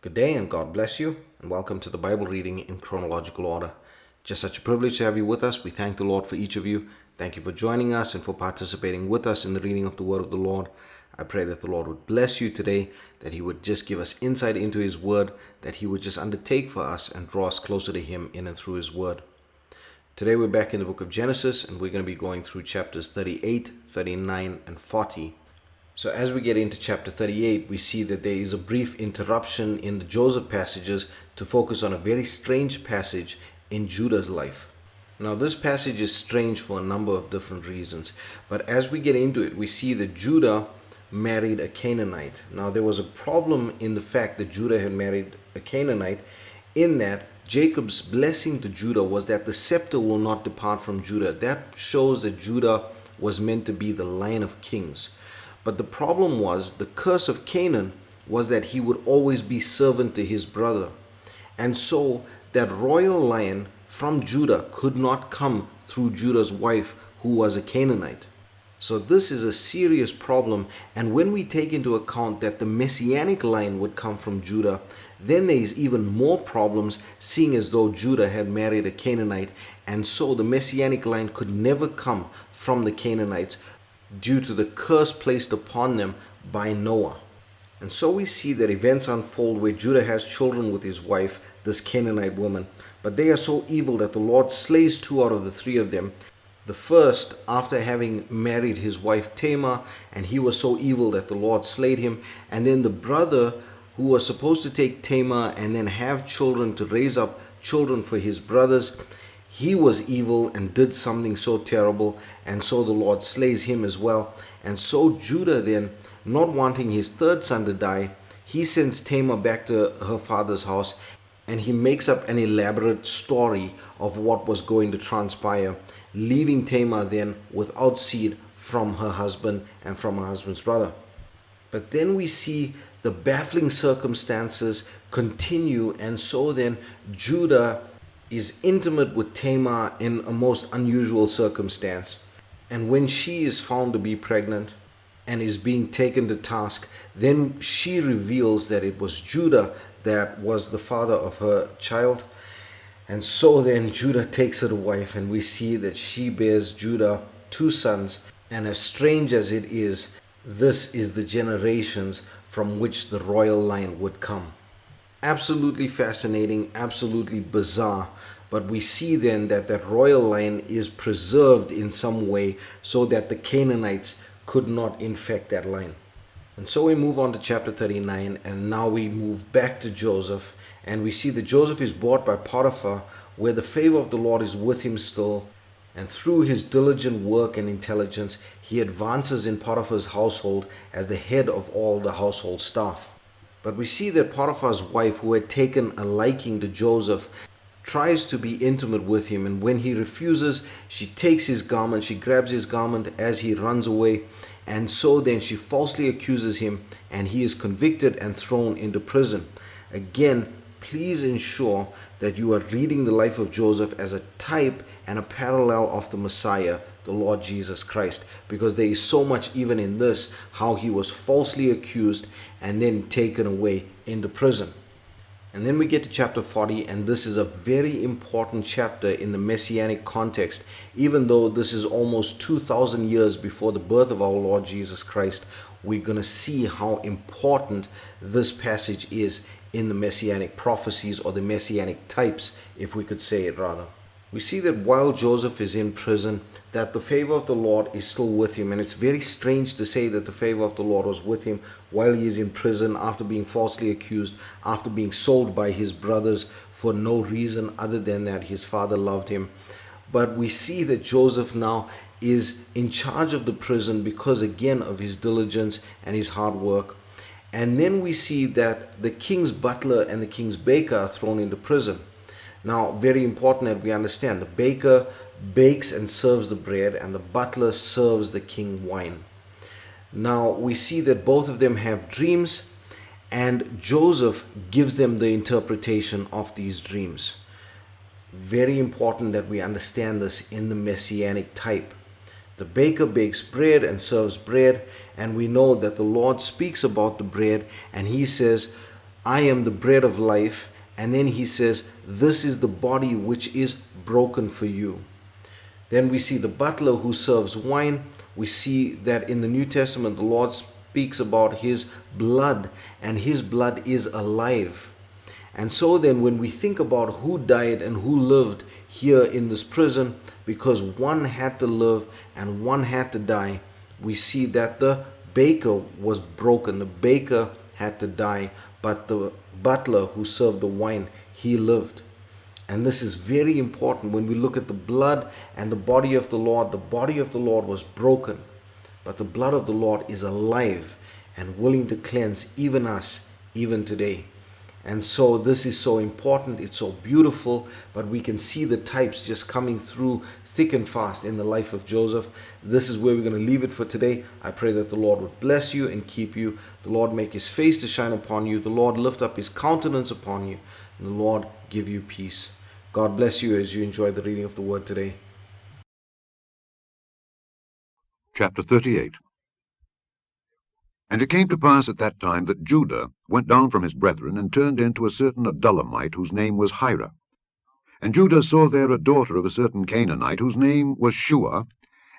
Good day and God bless you, and welcome to the Bible reading in chronological order. Just such a privilege to have you with us. We thank the Lord for each of you. Thank you for joining us and for participating with us in the reading of the Word of the Lord. I pray that the Lord would bless you today, that He would just give us insight into His Word, that He would just undertake for us and draw us closer to Him in and through His Word. Today we're back in the book of Genesis, and we're going to be going through chapters 38, 39, and 40. So as we get into chapter 38, we see that there is a brief interruption in the Joseph passages to focus on a very strange passage in Judah's life. Now this passage is strange for a number of different reasons, but as we get into it, we see that Judah married a Canaanite. Now there was a problem in the fact that Judah had married a Canaanite, in that Jacob's blessing to Judah was that the scepter will not depart from Judah. That shows that Judah was meant to be the line of kings. But the problem was, the curse of Canaan was that he would always be servant to his brother. And so that royal line from Judah could not come through Judah's wife, who was a Canaanite. So this is a serious problem. And when we take into account that the messianic line would come from Judah, then there is even more problems, seeing as though Judah had married a Canaanite. And so the messianic line could never come from the Canaanites, due to the curse placed upon them by Noah. And so we see that events unfold where Judah has children with his wife, this Canaanite woman, but they are so evil that the Lord slays 2 out of the 3 of them. The first, after having married his wife Tamar, and he was so evil that the Lord slayed him. And then the brother, who was supposed to take Tamar and then have children, to raise up children for his brothers, he was evil and did something so terrible, and so the Lord slays him as well. And so Judah then, not wanting his third son to die, he sends Tamar back to her father's house, and he makes up an elaborate story of what was going to transpire, leaving Tamar then without seed from her husband and from her husband's brother. But then we see the baffling circumstances continue, and so then Judah is intimate with Tamar in a most unusual circumstance. And when she is found to be pregnant and is being taken to task, then she reveals that it was Judah that was the father of her child. And so then Judah takes her to wife, and we see that she bears Judah 2 sons. And as strange as it is, this is the generations from which the royal line would come. Absolutely fascinating, absolutely bizarre. But we see then that that royal line is preserved in some way so that the Canaanites could not infect that line. And so we move on to chapter 39, and now we move back to Joseph, and we see that Joseph is bought by Potiphar, where the favor of the Lord is with him still. And through his diligent work and intelligence, he advances in Potiphar's household as the head of all the household staff. But we see that Potiphar's wife, who had taken a liking to Joseph, tries to be intimate with him, and when he refuses, she takes his garment, she grabs his garment as he runs away, and so then she falsely accuses him, and he is convicted and thrown into prison. Again, please ensure that you are reading the life of Joseph as a type and a parallel of the Messiah, the Lord Jesus Christ, because there is so much even in this, how he was falsely accused and then taken away into prison. And then we get to chapter 40, and this is a very important chapter in the messianic context. Even though this is almost 2,000 years before the birth of our Lord Jesus Christ, we're going to see how important this passage is in the messianic prophecies, or the messianic types, if we could say it rather. We see that while Joseph is in prison, that the favor of the Lord is still with him. And it's very strange to say that the favor of the Lord was with him while he is in prison, after being falsely accused, after being sold by his brothers for no reason other than that his father loved him. But we see that Joseph now is in charge of the prison because, again, of his diligence and his hard work. And then we see that the king's butler and the king's baker are thrown into prison. Now, very important that we understand, the baker bakes and serves the bread, and the butler serves the king wine. Now, we see that both of them have dreams, and Joseph gives them the interpretation of these dreams. Very important that we understand this in the messianic type. The baker bakes bread and serves bread, and we know that the Lord speaks about the bread, and he says, I am the bread of life. And then he says, this is the body which is broken for you. Then we see the butler who serves wine. We see that in the New Testament, the Lord speaks about his blood, and his blood is alive. And so then, when we think about who died and who lived here in this prison, because one had to live and one had to die, we see that the baker was broken. The baker had to die, but the butler who served the wine, he lived. And this is very important when we look at the blood and the body of the Lord. The body of the Lord was broken, but the blood of the Lord is alive and willing to cleanse even us, even today. And so this is so important. It's so beautiful, but we can see the types just coming through thick and fast in the life of Joseph. This is where we're going to leave it for today. I pray that the Lord would bless you and keep you. The Lord make his face to shine upon you. The Lord lift up his countenance upon you. And the Lord give you peace. God bless you as you enjoy the reading of the word today. Chapter 38. And it came to pass at that time that Judah went down from his brethren, and turned into a certain Adullamite, whose name was Hira. And Judah saw there a daughter of a certain Canaanite, whose name was Shua,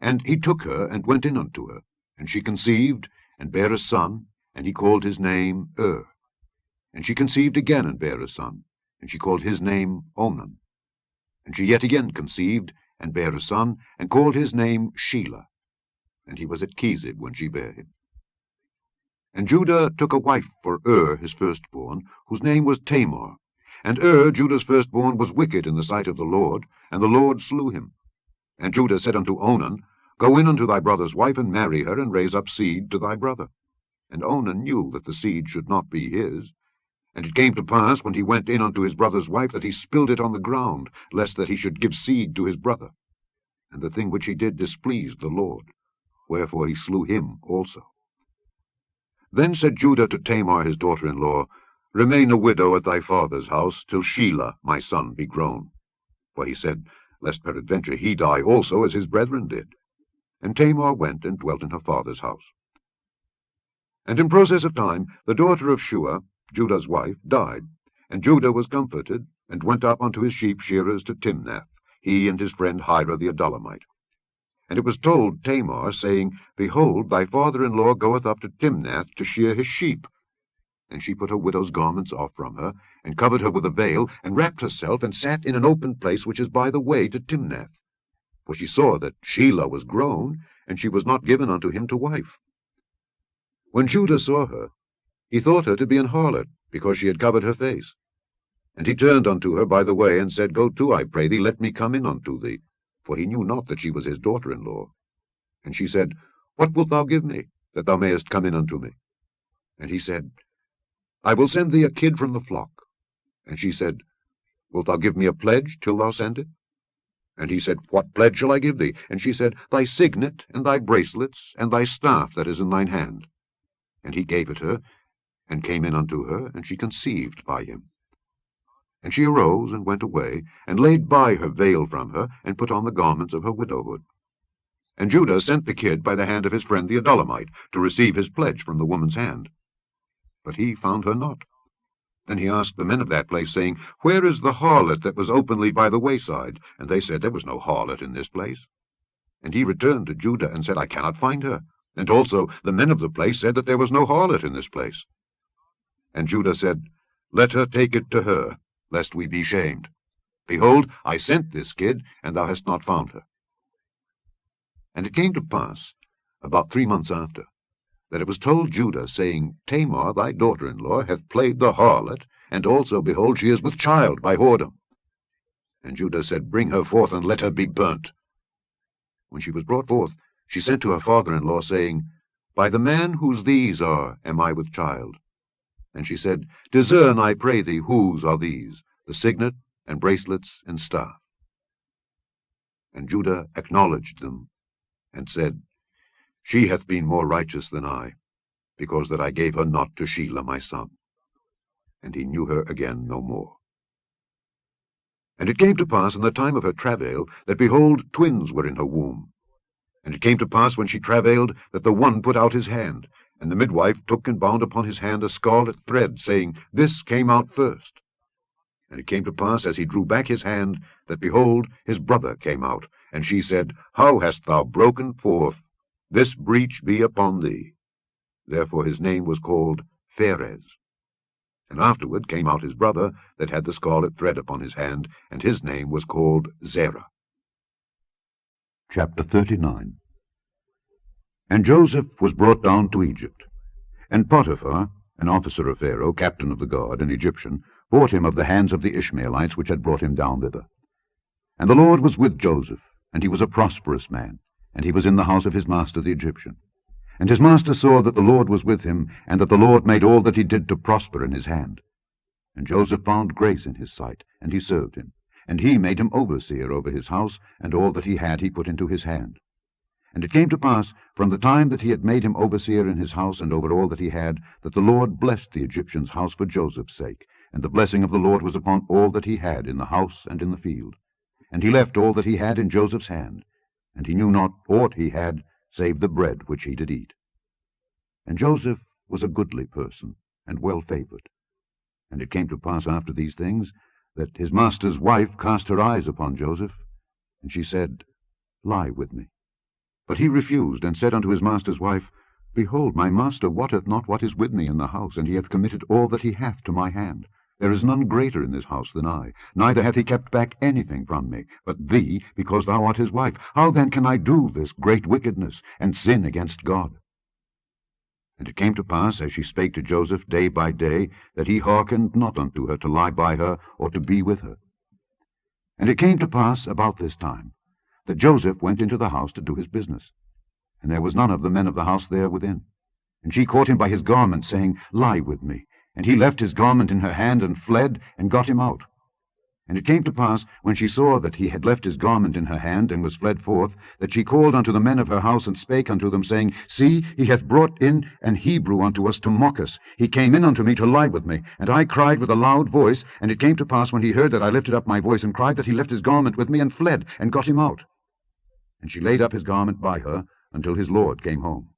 and he took her, and went in unto her. And she conceived, and bare a son, and he called his name And she conceived again, and bare a son, and she called his name Onan. And she yet again conceived, and bare a son, and called his name Shelah. And he was at Kesib when she bare him. And Judah took a wife for his firstborn, whose name was Tamar. And Judah's firstborn, was wicked in the sight of the Lord, and the Lord slew him. And Judah said unto Onan, Go in unto thy brother's wife, and marry her, and raise up seed to thy brother. And Onan knew that the seed should not be his. And it came to pass, when he went in unto his brother's wife, that he spilled it on the ground, lest that he should give seed to his brother. And the thing which he did displeased the Lord, wherefore he slew him also. Then said Judah to Tamar his daughter-in-law, Remain a widow at thy father's house, till Shelah my son be grown. For he said, Lest peradventure he die also, as his brethren did. And Tamar went and dwelt in her father's house. And in process of time the daughter of Shua, Judah's wife, died. And Judah was comforted, and went up unto his sheep shearers to Timnath, he and his friend Hira the Adullamite. And it was told Tamar, saying, Behold, thy father-in-law goeth up to Timnath to shear his sheep. And she put her widow's garments off from her, and covered her with a veil, and wrapped herself, and sat in an open place which is by the way to Timnath. For she saw that Shelah was grown, and she was not given unto him to wife. When Judah saw her, he thought her to be an harlot, because she had covered her face. And he turned unto her by the way, and said, Go to, I pray thee, let me come in unto thee. For he knew not that she was his daughter-in-law. And she said, What wilt thou give me, that thou mayest come in unto me? And he said, I will send thee a kid from the flock. And she said, Wilt thou give me a pledge till thou send it? And he said, What pledge shall I give thee? And she said, Thy signet, and thy bracelets, and thy staff that is in thine hand. And he gave it her, and came in unto her, and she conceived by him. And she arose, and went away, and laid by her veil from her, and put on the garments of her widowhood. And Judah sent the kid by the hand of his friend the Adullamite, to receive his pledge from the woman's hand. But he found her not. Then he asked the men of that place, saying, Where is the harlot that was openly by the wayside? And they said, There was no harlot in this place. And he returned to Judah, and said, I cannot find her. And also the men of the place said that there was no harlot in this place. And Judah said, Let her take it to her, lest we be shamed. Behold, I sent this kid, and thou hast not found her. And it came to pass, about 3 months after, that it was told Judah, saying, Tamar thy daughter-in-law hath played the harlot, and also, behold, she is with child by whoredom. And Judah said, Bring her forth, and let her be burnt. When she was brought forth, she sent to her father-in-law, saying, By the man whose these are am I with child. And she said, Discern, I pray thee, whose are these, the signet, and bracelets, and staff. And Judah acknowledged them, and said, She hath been more righteous than I, because that I gave her not to Shelah my son. And he knew her again no more. And it came to pass in the time of her travail, that, behold, twins were in her womb. And it came to pass, when she travailed, that the one put out his hand, And the midwife took and bound upon his hand a scarlet thread, saying, This came out first. And it came to pass, as he drew back his hand, that, behold, his brother came out. And she said, How hast thou broken forth? This breach be upon thee. Therefore his name was called Pharez. And afterward came out his brother that had the scarlet thread upon his hand, and his name was called Zerah. Chapter 39. And Joseph was brought down to Egypt. And Potiphar, an officer of Pharaoh, captain of the guard, an Egyptian, bought him of the hands of the Ishmaelites which had brought him down thither. And the Lord was with Joseph, and he was a prosperous man, and he was in the house of his master the Egyptian. And his master saw that the Lord was with him, and that the Lord made all that he did to prosper in his hand. And Joseph found grace in his sight, and he served him. And he made him overseer over his house, and all that he had he put into his hand. And it came to pass, from the time that he had made him overseer in his house and over all that he had, that the Lord blessed the Egyptian's house for Joseph's sake. And the blessing of the Lord was upon all that he had in the house and in the field. And he left all that he had in Joseph's hand, and he knew not aught he had, save the bread which he did eat. And Joseph was a goodly person, and well favored. And it came to pass after these things, that his master's wife cast her eyes upon Joseph, and she said, Lie with me. But he refused, and said unto his master's wife, Behold, my master wotteth not what is with me in the house, and he hath committed all that he hath to my hand. There is none greater in this house than I, neither hath he kept back anything from me, but thee, because thou art his wife. How then can I do this great wickedness, and sin against God? And it came to pass, as she spake to Joseph day by day, that he hearkened not unto her to lie by her, or to be with her. And it came to pass about this time, that Joseph went into the house to do his business. And there was none of the men of the house there within. And she caught him by his garment, saying, Lie with me. And he left his garment in her hand, and fled, and got him out. And it came to pass, when she saw that he had left his garment in her hand, and was fled forth, that she called unto the men of her house, and spake unto them, saying, See, he hath brought in an Hebrew unto us to mock us. He came in unto me to lie with me. And I cried with a loud voice. And it came to pass, when he heard that I lifted up my voice, and cried, that he left his garment with me, and fled, and got him out. And she laid up his garment by her, until his lord came home.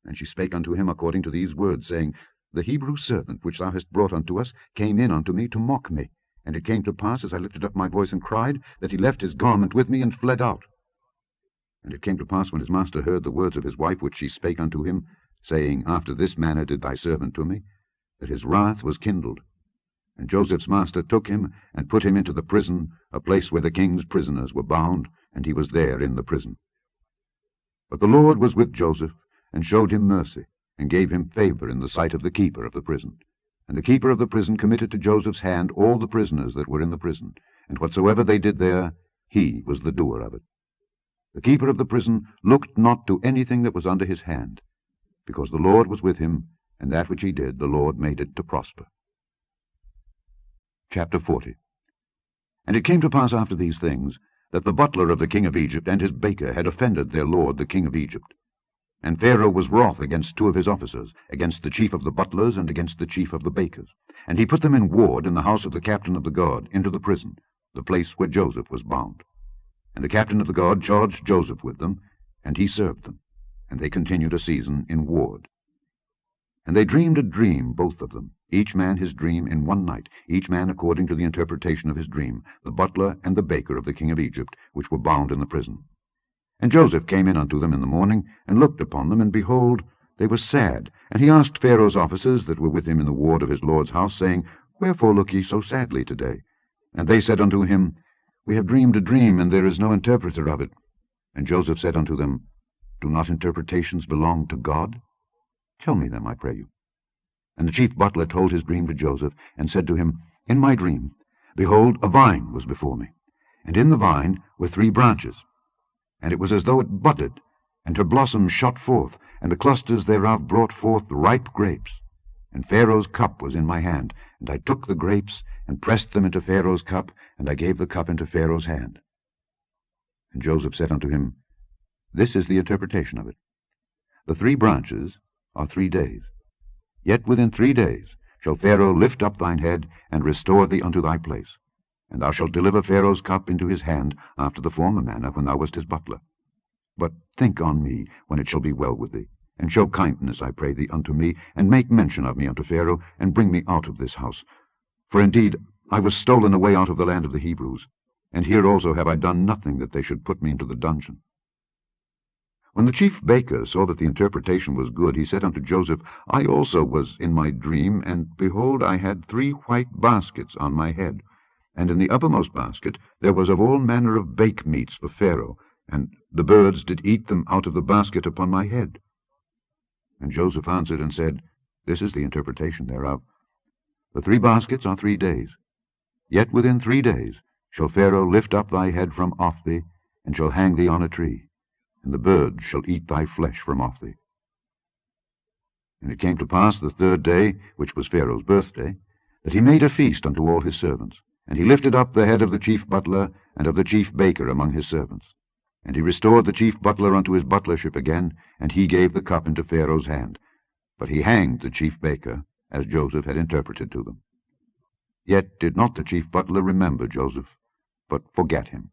And she spake unto him according to these words, saying, The Hebrew servant which thou hast brought unto us came in unto me to mock me. And it came to pass, as I lifted up my voice and cried, that he left his garment with me, and fled out. And it came to pass, when his master heard the words of his wife which she spake unto him, saying, After this manner did thy servant to me, that his wrath was kindled. And Joseph's master took him, and put him into the prison, a place where the king's prisoners were bound, and he was there in the prison. But the Lord was with Joseph, and showed him mercy, and gave him favor in the sight of the keeper of the prison. And the keeper of the prison committed to Joseph's hand all the prisoners that were in the prison, and whatsoever they did there, he was the doer of it. The keeper of the prison looked not to anything that was under his hand, because the Lord was with him, and that which he did, the Lord made it to prosper. Chapter 40. And it came to pass after these things, that the butler of the king of Egypt and his baker had offended their lord the king of Egypt. And Pharaoh was wroth against two of his officers, against the chief of the butlers, and against the chief of the bakers. And he put them in ward in the house of the captain of the guard, into the prison, the place where Joseph was bound. And the captain of the guard charged Joseph with them, and he served them. And they continued a season in ward. And they dreamed a dream, both of them, each man his dream in one night, each man according to the interpretation of his dream, the butler and the baker of the king of Egypt, which were bound in the prison. And Joseph came in unto them in the morning, and looked upon them, and behold, they were sad. And he asked Pharaoh's officers that were with him in the ward of his lord's house, saying, Wherefore look ye so sadly today? And they said unto him, We have dreamed a dream, and there is no interpreter of it. And Joseph said unto them, Do not interpretations belong to God? Tell me them, I pray you. And the chief butler told his dream to Joseph, and said to him, In my dream, behold, a vine was before me, and in the vine were 3 branches. And it was as though it budded, and her blossoms shot forth, and the clusters thereof brought forth ripe grapes. And Pharaoh's cup was in my hand, and I took the grapes, and pressed them into Pharaoh's cup, and I gave the cup into Pharaoh's hand. And Joseph said unto him, This is the interpretation of it. The 3 branches are 3 days. Yet within 3 days shall Pharaoh lift up thine head, and restore thee unto thy place. And thou shalt deliver Pharaoh's cup into his hand, after the former manner when thou wast his butler. But think on me when it shall be well with thee, and show kindness, I pray thee, unto me, and make mention of me unto Pharaoh, and bring me out of this house. For indeed I was stolen away out of the land of the Hebrews, and here also have I done nothing that they should put me into the dungeon. When the chief baker saw that the interpretation was good, he said unto Joseph, I also was in my dream, and behold, I had 3 white baskets on my head, and in the uppermost basket there was of all manner of bake meats for Pharaoh, and the birds did eat them out of the basket upon my head. And Joseph answered and said, This is the interpretation thereof. The 3 baskets are 3 days. Yet within 3 days shall Pharaoh lift up thy head from off thee, and shall hang thee on a tree, and the birds shall eat thy flesh from off thee. And it came to pass the 3rd day, which was Pharaoh's birthday, that he made a feast unto all his servants. And he lifted up the head of the chief butler and of the chief baker among his servants. And he restored the chief butler unto his butlership again, and he gave the cup into Pharaoh's hand. But he hanged the chief baker, as Joseph had interpreted to them. Yet did not the chief butler remember Joseph, but forgat him.